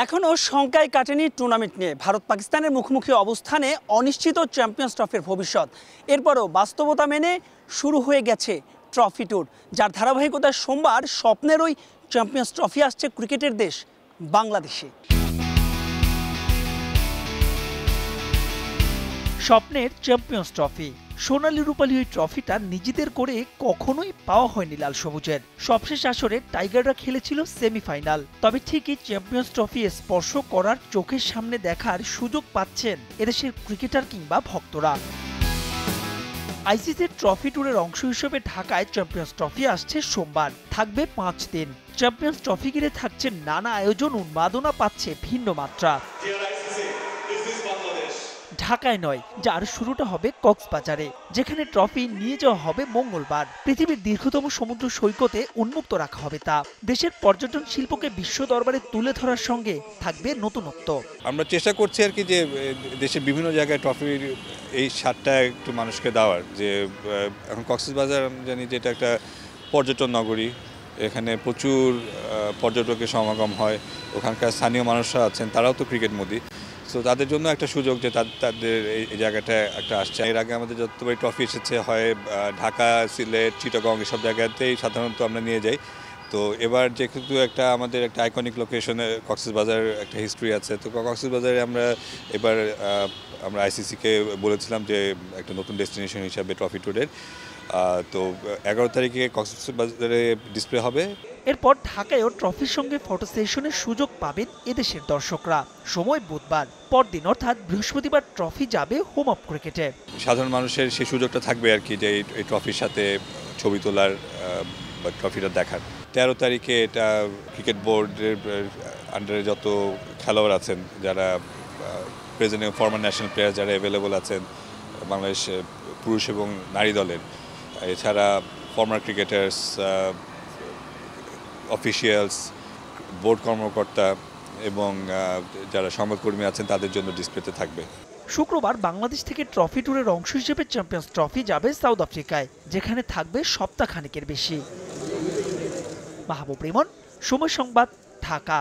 এখনও শঙ্কায় কাটেনি টুর্নামেন্ট নিয়ে ভারত পাকিস্তানের মুখোমুখি অবস্থানে অনিশ্চিত চ্যাম্পিয়ন্স ট্রফির ভবিষ্যৎ। এরপরও বাস্তবতা মেনে শুরু হয়ে গেছে ট্রফি ট্যুর, যার ধারাবাহিকতায় সোমবার স্বপ্নের ওই চ্যাম্পিয়ন্স ট্রফি আসছে ক্রিকেটের দেশ বাংলাদেশে। স্বপ্নের চ্যাম্পিয়ন্স ট্রফি, সোনালী রূপালী ওই ট্রফিটা নিজেদের করে কখনোই পাওয়া হয়নি লাল সবুজের। সবশেষ আসরে টাইগাররা খেলেছিল সেমিফাইনাল, তবে ঠিকই চ্যাম্পিয়ন্স ট্রফি স্পর্শ করার চোখের সামনে দেখার সুযোগ পাচ্ছেন এদেশের ক্রিকেটার কিংবা ভক্তরা। আইসিসির ট্রফি ট্যুরের অংশ হিসেবে ঢাকায় চ্যাম্পিয়ন্স ট্রফি আসছে সোমবার, থাকবে 5 দিন। চ্যাম্পিয়ন্স ট্রফি ঘিরে থাকছে নানা আয়োজন, উন্মাদনা পাচ্ছে ভিন্ন মাত্রা। ঢাকায় নয়, যার শুরুটা হবে কক্সবাজারে, যেখানে ট্রফি নিয়ে যাওয়া হবে মঙ্গলবার। পৃথিবীর দীর্ঘতম সমুদ্র সৈকতে উন্মুক্ত রাখা হবে তা। দেশের পর্যটন শিল্পকে বিশ্ব দরবারে তুলে ধরার সঙ্গে থাকবে নতুনত্ব। আমরা চেষ্টা করছি আর কি যে দেশের বিভিন্ন জায়গায় ট্রফির এই স্বাদটা একটু মানুষকে দেওয়ার। যে এখন কক্সবাজার আমি জানি যে এটা একটা পর্যটন নগরী, এখানে প্রচুর পর্যটকের সমাগম হয়। ওখানকার স্থানীয় মানুষরা আছেন, তারাও তো ক্রিকেট মোদি, সো তাদের জন্য একটা সুযোগ যে তাদের এই জায়গাটা একটা আসছে। এর আগে আমাদের যতবারই ট্রফি এসেছে হয় ঢাকা, সিলেট, চিটাগং এসব জায়গাতেই সাধারণত আমরা নিয়ে যাই। তো এবার যেহেতু আমাদের একটা আইকনিক লোকেশনে কক্সবাজার একটা হিস্ট্রি আছে, তো কক্সবাজারে এবার আমরা আইসিসিকে বলেছিলাম যে একটা নতুন ডেস্টিনেশন হিসাবে ট্রফি ট্যুরের। তো 11 তারিখে কক্সবাজারে ডিসপ্লে হবে। এরপর ঢাকায়ও ট্রফির সঙ্গে ফটো সেশনের সুযোগ পাবেন এদেশের দর্শকরা। সময় বুধবার, পরদিন অর্থাৎ বৃহস্পতিবার ট্রফি যাবে হোম অফ ক্রিকেটে। সাধারণ মানুষের সেই সুযোগটা থাকবে আর কি, যে এই ট্রফির সাথে ছবি তোলার বা ট্রফিটা দেখার। 13 তারিখে এটা ক্রিকেট বোর্ডের আন্ডারে যত খেলোয়াড় আছেন, যারা প্রেজেন্ট এবং ফর্মার ন্যাশনাল প্লেয়ার যারা অ্যাভেলেবল আছেন বাংলাদেশ পুরুষ এবং নারী দলের, এছাড়া ফর্মার ক্রিকেটার্স, অফিসিয়ালস, বোর্ড কর্মকর্তা এবং যারা সংবাদকর্মী আছেন, তাদের জন্য ডিসপ্লেতে থাকবে। শুক্রবার বাংলাদেশ থেকে ট্রফি ট্যুরের অংশ হিসেবে চ্যাম্পিয়ন্স ট্রফি যাবে সাউথ আফ্রিকায়, যেখানে থাকবে সপ্তাহখানেকের বেশি। মাহবুব রিমন, সময় সংবাদ, ঢাকা।